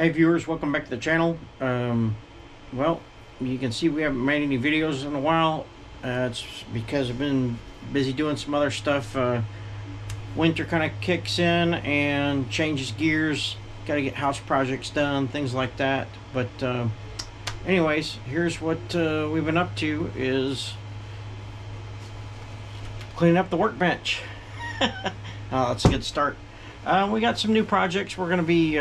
Hey viewers, welcome back to the channel. Well, you can see we haven't made any videos in a while. It's because I've been busy doing some other stuff. Winter kind of kicks in and changes gears. Got to get house projects done, things like that. But anyways, here's what we've been up to is cleaning up the workbench. That's a good start. We got some new projects we're going to be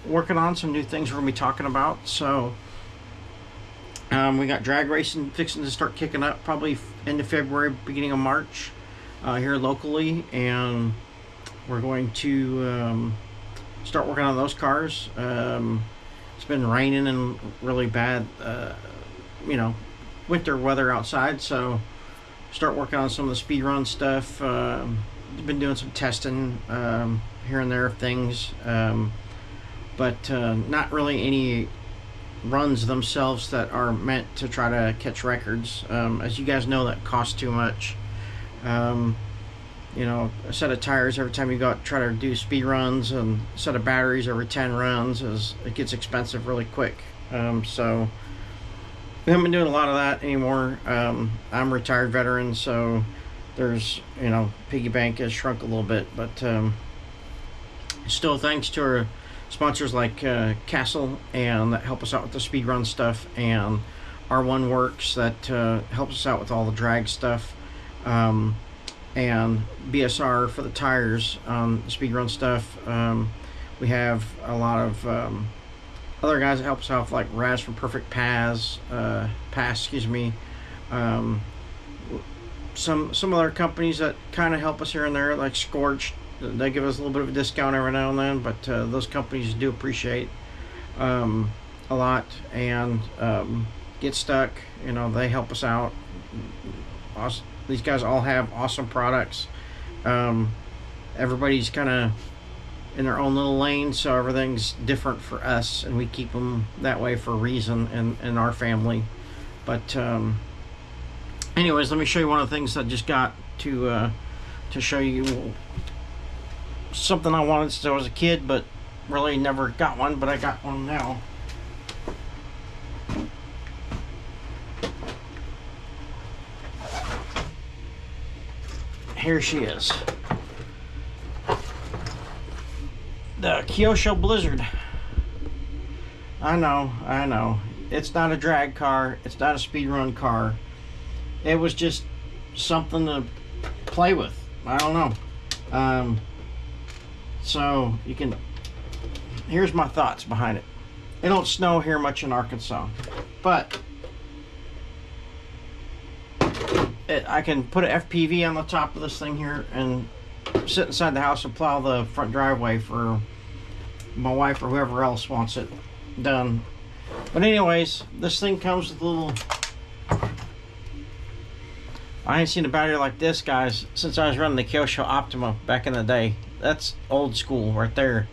working on, some new things we're going to be talking about. So we got drag racing fixing to start kicking up probably end of February, beginning of March here locally, and we're going to start working on those cars. It's been raining and really bad winter weather outside, so start working on some of the speed run stuff. Been doing some testing here and there of things, but not really any runs themselves that are meant to try to catch records. As you guys know, that costs too much. A set of tires every time you go out try to do speed runs, and a set of batteries every 10 runs, it gets expensive really quick. So we haven't been doing a lot of that anymore. I'm a retired veteran, so there's piggy bank has shrunk a little bit, but still thanks to our sponsors like Castle, and that help us out with the speed run stuff, and R1 Works that helps us out with all the drag stuff, and BSR for the tires on the speed run stuff. We have a lot of other guys that help us out, like Raz from Perfect Pass, some other companies that kind of help us here and there, like Scorched. They give us a little bit of a discount every now and then, but those companies do appreciate a lot. And Get Stuck, they help us out. These guys all have awesome products. Everybody's kind of in their own little lane, so everything's different for us, and we keep them that way for a reason in our family. But anyways, let me show you one of the things I just got to show you something I wanted since I was a kid, but really never got one, but I got one now. Here she is. The Kyosho Blizzard. I know. It's not a drag car. It's not a speed run car. It was just something to play with. I don't know. So you can, here's my thoughts behind it. It don't snow here much in Arkansas, but I can put an FPV on the top of this thing here and sit inside the house and plow the front driveway for my wife or whoever else wants it done. But anyways, this thing comes with a little, I ain't seen a battery like this, guys, since I was running the Kyosho Optima back in the day. That's old school right there.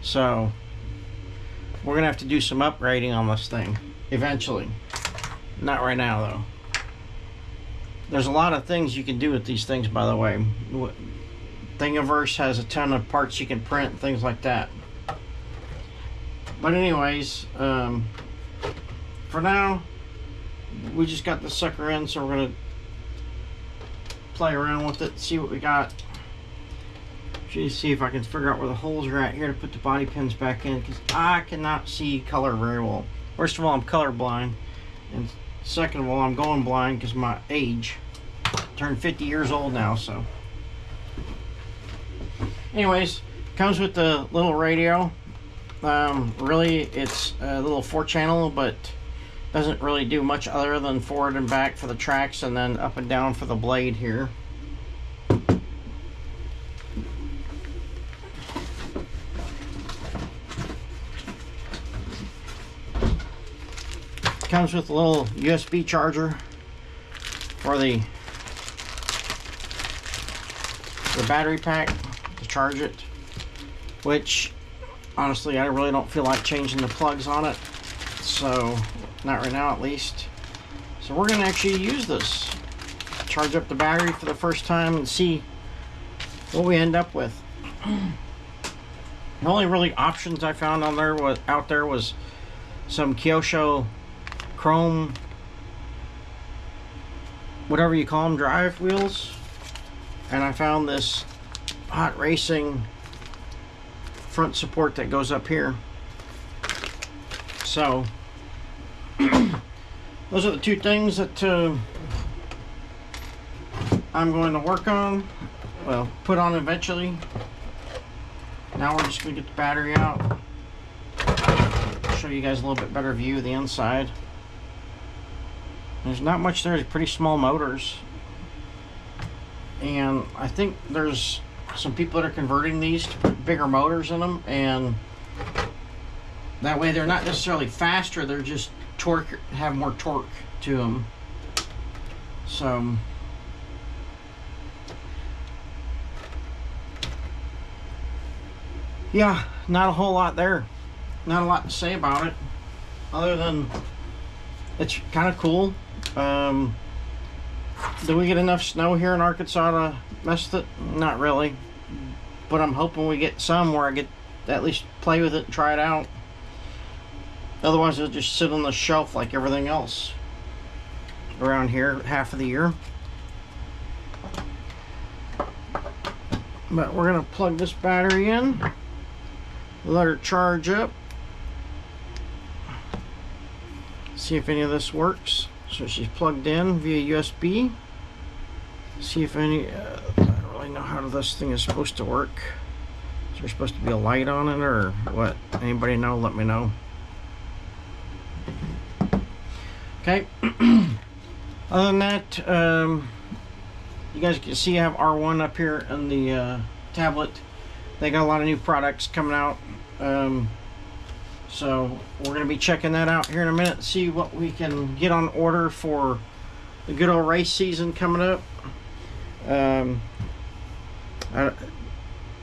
So we're gonna have to do some upgrading on this thing eventually. Not right now though. There's a lot of things you can do with these things, by the way. Thingiverse has a ton of parts you can print, things like that. But anyways, for now, we just got the sucker in, so we're gonna play around with it, see what we got. See if I can figure out where the holes are at here to put the body pins back in, because I cannot see color very well. First of all, I'm colorblind, and second of all, I'm going blind because my age. Turned 50 years old now, so. Anyways, comes with the little radio. Really, it's a little 4-channel, but doesn't really do much other than forward and back for the tracks, and then up and down for the blade here. Comes with a little USB charger for the battery pack to charge it, which honestly I really don't feel like changing the plugs on it, so not right now at least. So we're going to actually use this, charge up the battery for the first time, and see what we end up with. The only really options I found on there was some Kyosho chrome, whatever you call them, drive wheels, and I found this hot racing front support that goes up here. So those are the two things that I'm going to work on, well, put on eventually. Now we're just going to get the battery out. Show you guys a little bit better view of the inside. There's not much there. It's pretty small motors, and I think there's some people that are converting these to put bigger motors in them, and that way they're not necessarily faster, they're just have more torque to them. So yeah, not a whole lot there. Not a lot to say about it, other than it's kind of cool. Do we get enough snow here in Arkansas to mess with it? Not really. But I'm hoping we get some where I get to at least play with it and try it out. Otherwise it'll just sit on the shelf like everything else around here half of the year. But we're going to plug this battery in, let her charge up, see if any of this works. So she's plugged in via USB. See if any, I don't really know how this thing is supposed to work. Is there supposed to be a light on it or what? Anybody know? Let me know. Okay. Other than that, you guys can see I have R1 up here on the tablet. They got a lot of new products coming out. So we're going to be checking that out here in a minute, see what we can get on order for the good old race season coming up.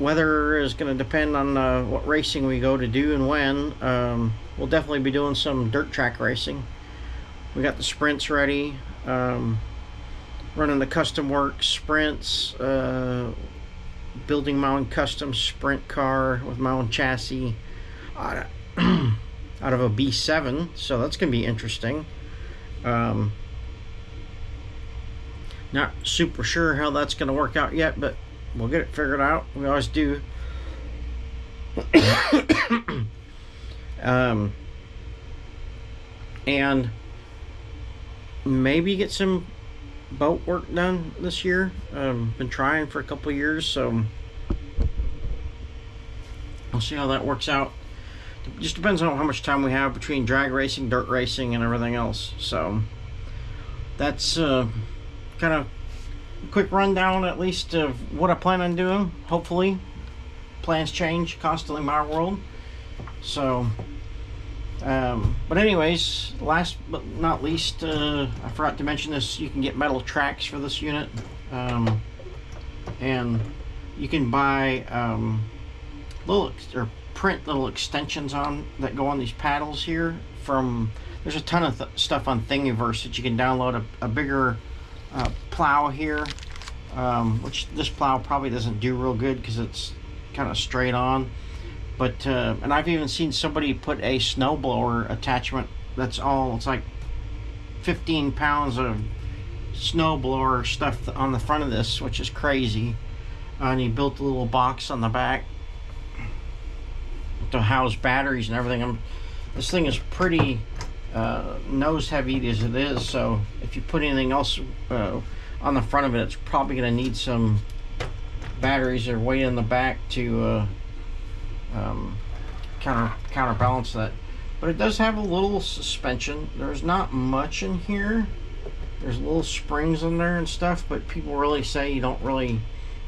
Weather is going to depend on what racing we go to do and when. We'll definitely be doing some dirt track racing. We got the sprints ready, running the custom work sprints, building my own custom sprint car with my own chassis out of a B7, so that's gonna be interesting. Not super sure how that's gonna work out yet, but we'll get it figured out. We always do. And maybe get some boat work done this year. Been trying for a couple years, so we'll see how that works out. It just depends on how much time we have between drag racing, dirt racing, and everything else. So that's kind of a quick rundown, at least, of what I plan on doing. Hopefully, plans change constantly in my world. So, but anyways, last but not least, I forgot to mention this. You can get metal tracks for this unit, and you can buy print little extensions on that go on these paddles here. There's a ton of stuff on Thingiverse that you can download. A bigger plow here, which this plow probably doesn't do real good because it's kind of straight on. But and I've even seen somebody put a snowblower attachment it's like 15 pounds of snowblower stuff on the front of this, which is crazy. And he built a little box on the back to house batteries and everything. This thing is pretty nose heavy as it is, so if you put anything else on the front of it, it's probably going to need some batteries or weight in the back to counterbalance that. But it does have a little suspension. There's not much in here. There's little springs in there and stuff, but people really say you don't really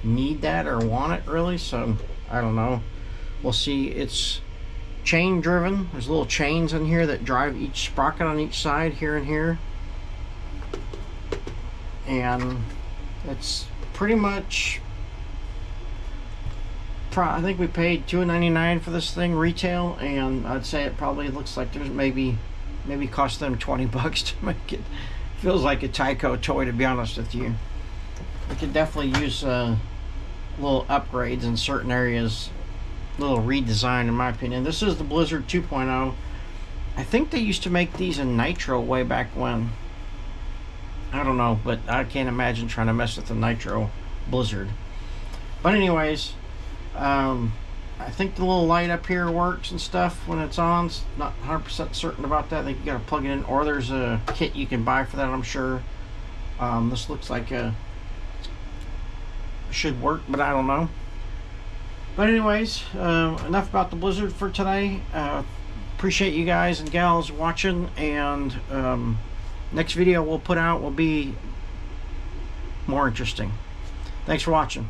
need that or want it really, so I don't know. We'll see. It's chain driven. There's little chains in here that drive each sprocket on each side, here and here. And it's pretty much, I think we paid $2.99 for this thing retail, and I'd say it probably looks like there's maybe cost them $20 to make it. Feels like a Tyco toy, to be honest with you. We could definitely use little upgrades in certain areas little redesign in my opinion. This is the Blizzard 2.0. I think they used to make these in Nitro way back when. I don't know, but I can't imagine trying to mess with the Nitro Blizzard. But anyways, I think the little light up here works and stuff when it's on. Not 100% certain about that. I think you gotta plug it in, or there's a kit you can buy for that, I'm sure. This looks like should work, but I don't know. But anyways, enough about the Blizzard for today. Appreciate you guys and gals watching, and next video we'll put out will be more interesting. Thanks for watching.